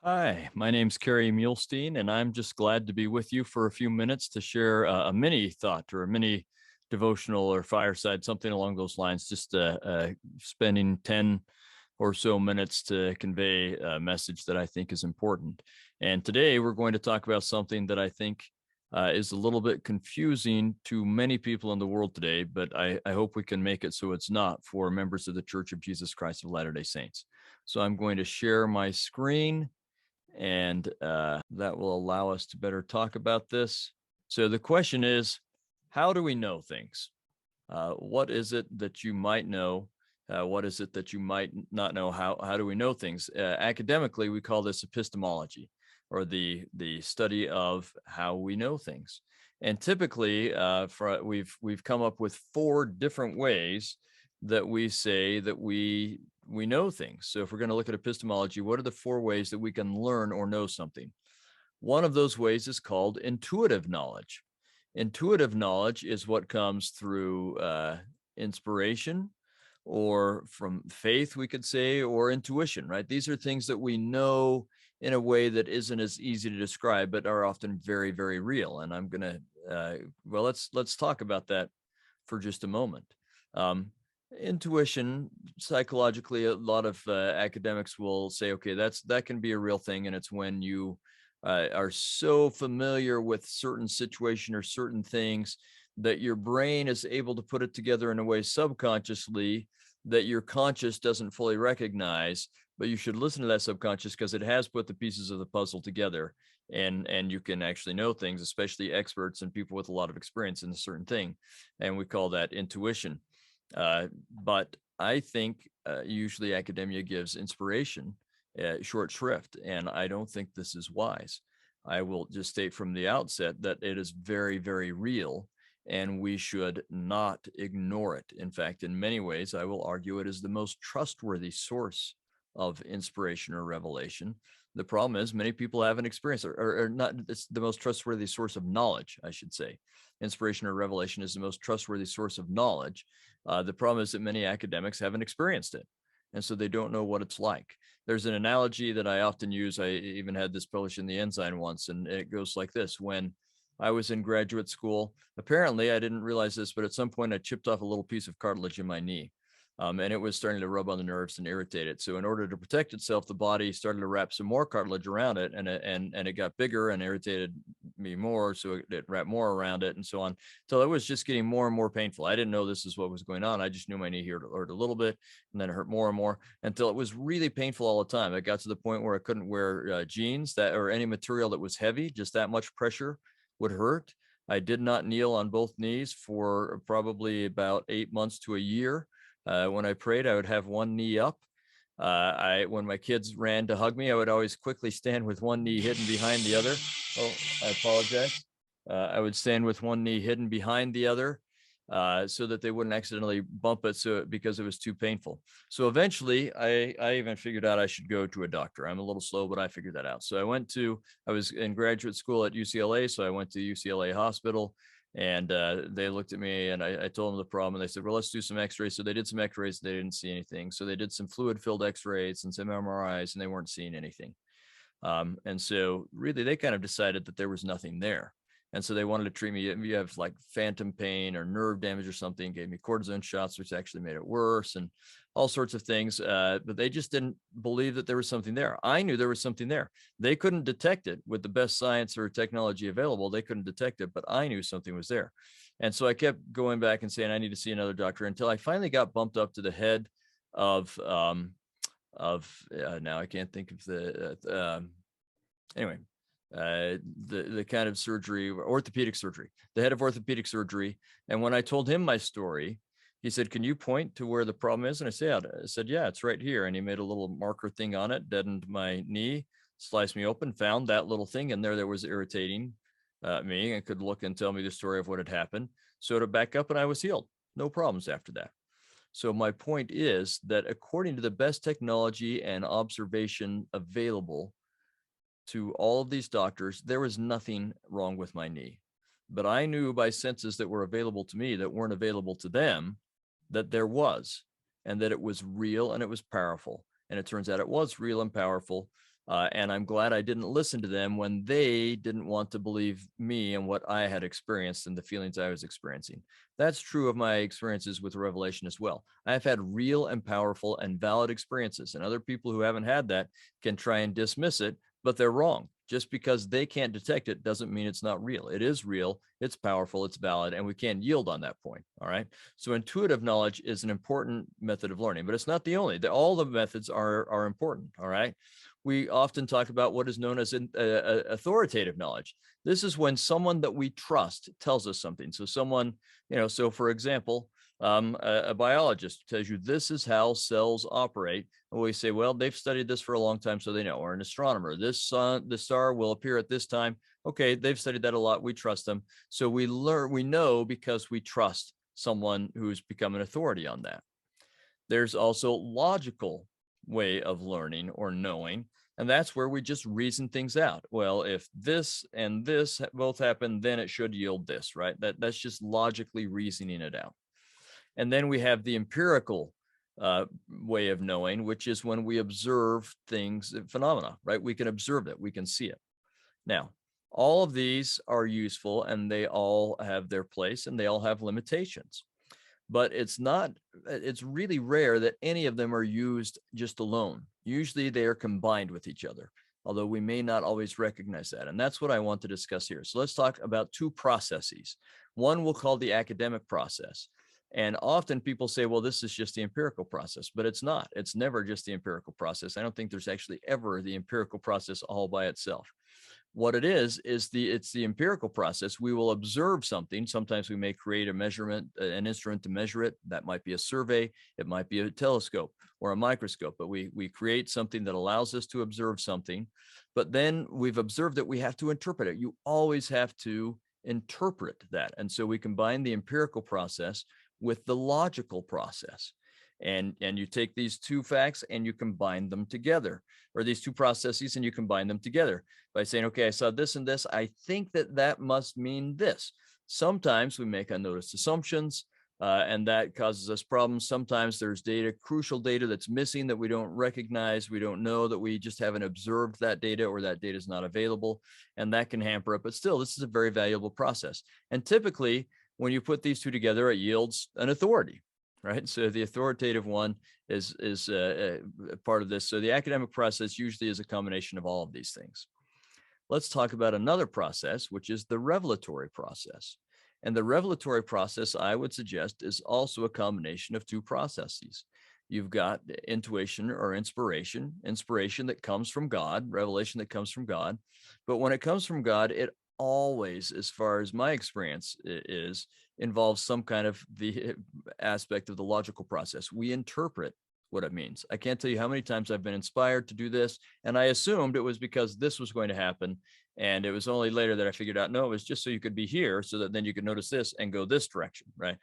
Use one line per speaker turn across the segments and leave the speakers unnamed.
Hi, my name's Kerry Muhlestein, and I'm just glad to be with you for a few minutes to share a mini thought or a mini devotional or fireside, something along those lines, just spending 10 or so minutes to convey a message that I think is important. And today we're going to talk about something that I think is a little bit confusing to many people in the world today, but I hope we can make it so it's not for members of the Church of Jesus Christ of Latter-day Saints. So I'm going to share my screen and that will allow us to better talk about this. So the question is, how do we know things? What is it that you might know? What is it that you might not know? How do we know things? Academically, we call this epistemology, or the study of how we know things. And typically, we've come up with four different ways that we say that we know things. So if we're going to look at epistemology, what are the four ways that we can learn or know something? One of those ways is called intuitive knowledge. Intuitive knowledge is what comes through inspiration or from faith, we could say, or intuition, right? These are things that we know in a way that isn't as easy to describe, but are often very, very real. And I'm going to, let's talk about that for just a moment. Intuition, psychologically, a lot of academics will say, okay, that can be a real thing, and it's when you are so familiar with certain situation or certain things that your brain is able to put it together in a way subconsciously that your conscious doesn't fully recognize, but you should listen to that subconscious because it has put the pieces of the puzzle together, and you can actually know things, especially experts and people with a lot of experience in a certain thing, and we call that intuition. But I think usually academia gives inspiration short shrift, and I don't think this is wise. I will just state from the outset that it is very, very real, and we should not ignore it. In fact, in many ways, I will argue it is the most trustworthy source of inspiration or revelation. The problem is many people haven't experienced it, or not. It's the most trustworthy source of knowledge, I should say. Inspiration or revelation is the most trustworthy source of knowledge. The problem is that many academics haven't experienced it, and so they don't know what it's like. There's an analogy that I often use. I even had this published in the Ensign once, and it goes like this. When I was in graduate school, apparently I didn't realize this, but at some point I chipped off a little piece of cartilage in my knee. And it was starting to rub on the nerves and irritate it. So in order to protect itself, the body started to wrap some more cartilage around it, and it got bigger and irritated me more. So it wrapped more around it, and so on, till it was just getting more and more painful. I didn't know this is what was going on. I just knew my knee hurt a little bit, and then it hurt more and more until it was really painful all the time. It got to the point where I couldn't wear jeans that or any material that was heavy. Just that much pressure would hurt. I did not kneel on both knees for probably about 8 months to a year. When I prayed, I would have one knee up. When my kids ran to hug me, I would always quickly stand with one knee hidden behind the other. Oh, I apologize. I would stand with one knee hidden behind the other, so that they wouldn't accidentally bump it, because it was too painful. So eventually I even figured out I should go to a doctor. I'm a little slow, but I figured that out. So I was in graduate school at UCLA. So I went to UCLA hospital, and they looked at me, and I told them the problem, and they said, well, let's do some x-rays. So they did some x-rays. They didn't see anything. So they did some fluid filled x-rays and some MRIs, and they weren't seeing anything. And so really they kind of decided that there was nothing there. And so they wanted to treat me. You have like phantom pain or nerve damage or something, gave me cortisone shots, which actually made it worse, and all sorts of things. But they just didn't believe that there was something there. I knew there was something there. They couldn't detect it with the best science or technology available. They couldn't detect it, but I knew something was there. And so I kept going back and saying, I need to see another doctor, until I finally got bumped up to the head of, now I can't think of anyway, the kind of surgery, orthopedic surgery, the head of orthopedic surgery. And when I told him my story, he said, can you point to where the problem is? And I said, yeah, it's right here. And he made a little marker thing on it, deadened my knee, sliced me open, found that little thing in there that was irritating me, and could look and tell me the story of what had happened. So to back up, and I was healed. No problems after that. So my point is that according to the best technology and observation available to all of these doctors, there was nothing wrong with my knee. But I knew by senses that were available to me that weren't available to them, that there was, and that it was real and it was powerful. And it turns out it was real and powerful. And I'm glad I didn't listen to them when they didn't want to believe me and what I had experienced and the feelings I was experiencing. That's true of my experiences with revelation as well. I've had real and powerful and valid experiences, and other people who haven't had that can try and dismiss it, but they're wrong. Just because they can't detect it doesn't mean it's not real. It is real, it's powerful, it's valid, and we can't yield on that point. All right. So intuitive knowledge is an important method of learning, but it's not the only. All the methods are important. All right. We often talk about what is known as authoritative knowledge. This is when someone that we trust tells us something. So someone, so for example, a biologist tells you this is how cells operate. And we say, well, they've studied this for a long time, so they know. Or an astronomer, the star will appear at this time. Okay, they've studied that a lot. We trust them. So we know because we trust someone who's become an authority on that. There's also logical way of learning or knowing, and that's where we just reason things out. Well, if this and this both happen, then it should yield this, right? That's just logically reasoning it out. And then we have the empirical way of knowing, which is when we observe things, phenomena, right? We can observe it, we can see it. Now, all of these are useful and they all have their place and they all have limitations. But it's really rare that any of them are used just alone. Usually they are combined with each other, although we may not always recognize that. And that's what I want to discuss here. So let's talk about two processes. One we'll call the academic process. And often people say, well, this is just the empirical process, but it's not. It's never just the empirical process. I don't think there's actually ever the empirical process all by itself. What it is it's the empirical process. We will observe something. Sometimes we may create a measurement, an instrument to measure it. That might be a survey. It might be a telescope or a microscope, but we create something that allows us to observe something. But then we've observed that we have to interpret it. You always have to interpret that. And so we combine the empirical process with the logical process. And you take these two facts and you combine them together, or these two processes and you combine them together by saying, okay, I saw this and this. I think that must mean this. Sometimes we make unnoticed assumptions, and that causes us problems. Sometimes there's crucial data that's missing that we don't recognize. We don't know that we just haven't observed that data, or that data is not available, and that can hamper it. But still, this is a very valuable process. And typically, when you put these two together, it yields an authority. Right. So the authoritative one is part of this. So the academic process usually is a combination of all of these things. Let's talk about another process, which is the revelatory process. And the revelatory process, I would suggest, is also a combination of two processes. You've got intuition or inspiration that comes from God, revelation that comes from God. But when it comes from God, it always, as far as my experience is, involves some kind of the aspect of the logical process. We interpret what it means. I can't tell you how many times I've been inspired to do this, and I assumed it was because this was going to happen. And it was only later that I figured out, no, it was just so you could be here, so that then you could notice this and go this direction, right?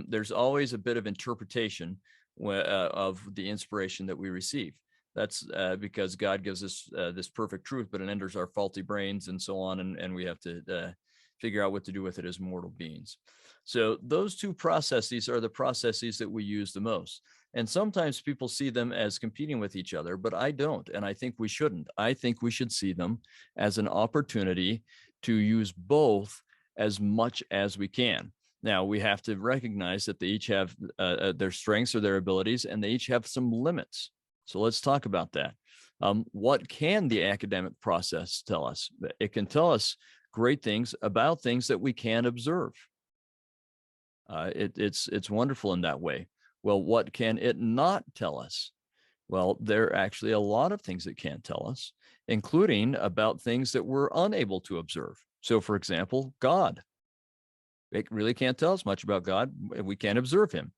There's always a bit of interpretation of the inspiration that we receive. That's because God gives us this perfect truth, but it enters our faulty brains and so on, and we have to figure out what to do with it as mortal beings. So those two processes are the processes that we use the most. And sometimes people see them as competing with each other, but I don't, and I think we shouldn't. I think we should see them as an opportunity to use both as much as we can. Now, we have to recognize that they each have their strengths or their abilities, and they each have some limits. So let's talk about that. What can the academic process tell us? It can tell us great things about things that we can observe. It's wonderful in that way. Well, what can it not tell us? Well, there are actually a lot of things it can't tell us, including about things that we're unable to observe. So, for example, God. It really can't tell us much about God. We can't observe him.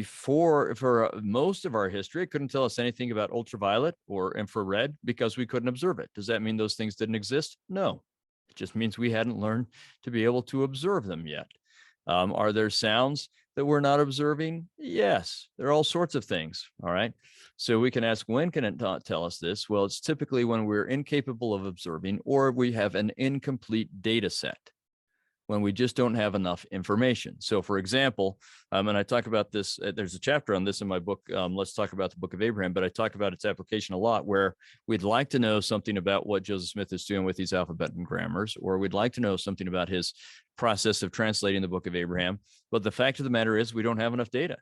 For most of our history, it couldn't tell us anything about ultraviolet or infrared because we couldn't observe it. Does that mean those things didn't exist? No. It just means we hadn't learned to be able to observe them yet. Are there sounds that we're not observing? Yes, there are all sorts of things. All right. So we can ask, when can it not tell us this? Well, it's typically when we're incapable of observing or we have an incomplete data set. when we just don't have enough information. So, for example, and I talk about this, there's a chapter on this in my book, Let's Talk About the Book of Abraham, but I talk about its application a lot, where we'd like to know something about what Joseph Smith is doing with these alphabet and grammars, or we'd like to know something about his process of translating the Book of Abraham. But the fact of the matter is, we don't have enough data.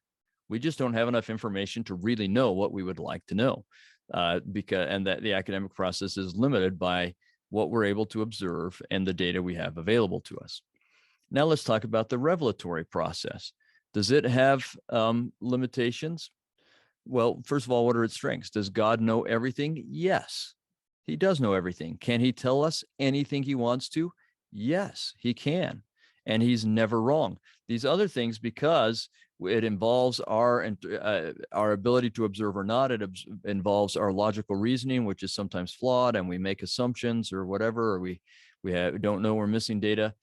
We just don't have enough information to really know what we would like to know, and that the academic process is limited by what we're able to observe and the data we have available to us. Now let's talk about the revelatory process. Does it have limitations? Well, first of all, what are its strengths? Does God know everything? Yes, he does know everything. Can he tell us anything he wants to? Yes, he can. And he's never wrong. These other things, because it involves our ability to observe or not, it involves our logical reasoning, which is sometimes flawed, and we make assumptions or whatever, or we don't know, we're missing data.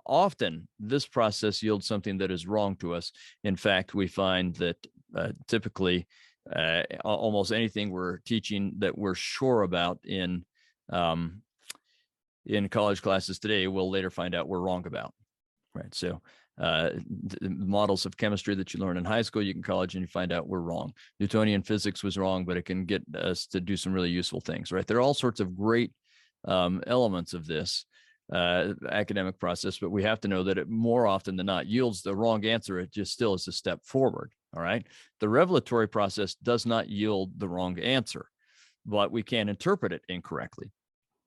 Often this process yields something that is wrong to us. In fact, we find that typically almost anything we're teaching that we're sure about in college classes today, we'll later find out we're wrong about. Right. So models of chemistry that you learn in high school, you can college and you find out we're wrong. Newtonian physics was wrong, but it can get us to do some really useful things. Right. There are all sorts of great elements of this academic process, but we have to know that it more often than not yields the wrong answer. It just still is a step forward. All right. The revelatory process does not yield the wrong answer, but we can interpret it incorrectly,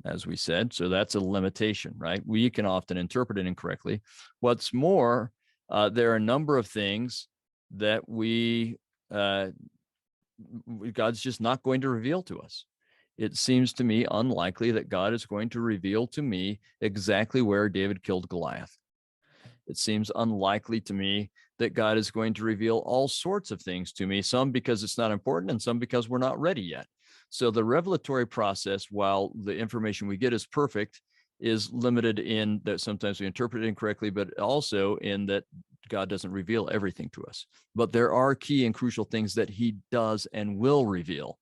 as we said. So that's a limitation, right? We can often interpret it incorrectly. What's more, there are a number of things that God's just not going to reveal to us. It seems to me unlikely that God is going to reveal to me exactly where David killed Goliath. It seems unlikely to me that God is going to reveal all sorts of things to me, some because it's not important and some because we're not ready yet. So the revelatory process, while the information we get is perfect, is limited in that sometimes we interpret it incorrectly, but also in that God doesn't reveal everything to us. But there are key and crucial things that he does and will reveal.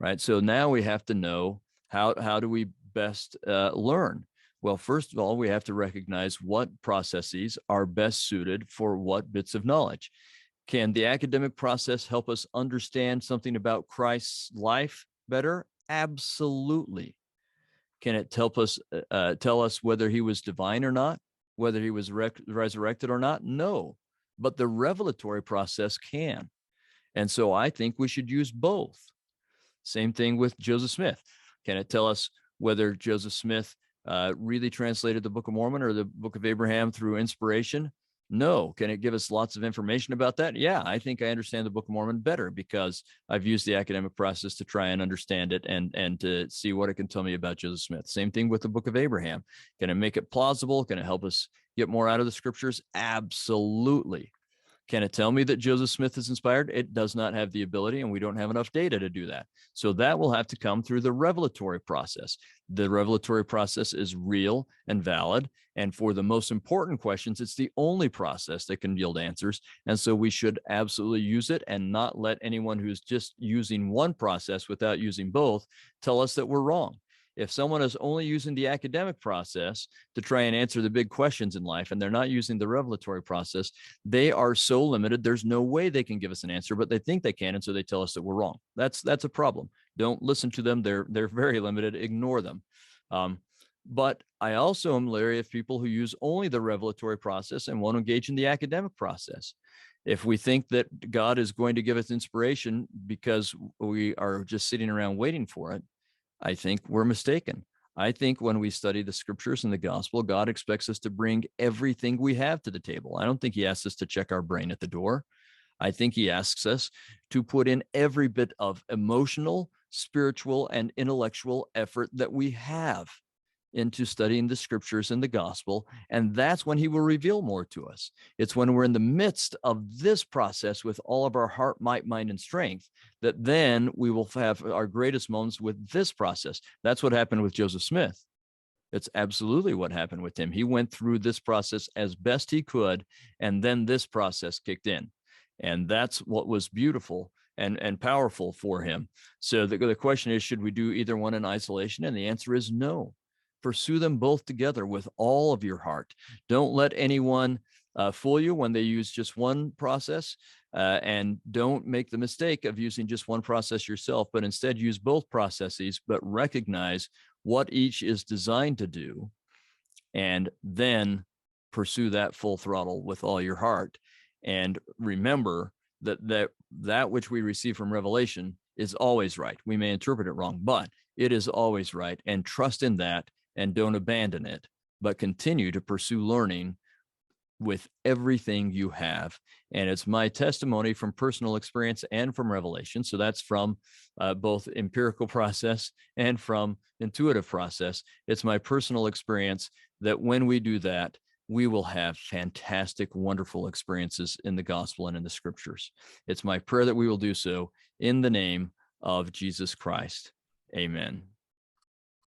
Right. So now we have to know how do we best learn? Well, first of all, we have to recognize what processes are best suited for what bits of knowledge. Can the academic process help us understand something about Christ's life better? Absolutely. Can it help us tell us whether he was divine or not, whether he was resurrected or not? No, but the revelatory process can. And so I think we should use both. Same thing with Joseph Smith. Can it tell us whether Joseph Smith really translated the Book of Mormon or the Book of Abraham through inspiration? No. Can it give us lots of information about that? Yeah, I think I understand the Book of Mormon better because I've used the academic process to try and understand it and to see what it can tell me about Joseph Smith. Same thing with the Book of Abraham. Can it make it plausible? Can it help us get more out of the scriptures? Absolutely. Can it tell me that Joseph Smith is inspired? It does not have the ability, and we don't have enough data to do that. So that will have to come through the revelatory process. The revelatory process is real and valid. And for the most important questions, it's the only process that can yield answers. And so we should absolutely use it and not let anyone who's just using one process without using both tell us that we're wrong. If someone is only using the academic process to try and answer the big questions in life, and they're not using the revelatory process, they are so limited, there's no way they can give us an answer, but they think they can, and so they tell us that we're wrong. That's a problem. Don't listen to them. They're very limited. Ignore them. But I also am leery of people who use only the revelatory process and won't engage in the academic process. If we think that God is going to give us inspiration because we are just sitting around waiting for it, I think we're mistaken. I think when we study the scriptures and the gospel, God expects us to bring everything we have to the table. I don't think he asks us to check our brain at the door. I think he asks us to put in every bit of emotional, spiritual, and intellectual effort that we have into studying the scriptures and the gospel. And that's when he will reveal more to us. It's when we're in the midst of this process with all of our heart, might, mind, and strength that then we will have our greatest moments with this process. That's what happened with Joseph Smith. It's absolutely what happened with him. He went through this process as best he could, and then this process kicked in. And that's what was beautiful and powerful for him. So the question is, should we do either one in isolation? And the answer is no. pursue them both together with all of your heart. Don't let anyone fool you when they use just one process, and don't make the mistake of using just one process yourself, but instead use both processes, but recognize what each is designed to do, and then pursue that full throttle with all your heart. And remember that which we receive from revelation is always right. We may interpret it wrong, but it is always right. And trust in that, and don't abandon it, but continue to pursue learning with everything you have. And it's my testimony from personal experience and from revelation. So that's from both empirical process and from intuitive process. It's my personal experience that when we do that, we will have fantastic, wonderful experiences in the gospel and in the scriptures. It's my prayer that we will do so in the name of Jesus Christ. Amen.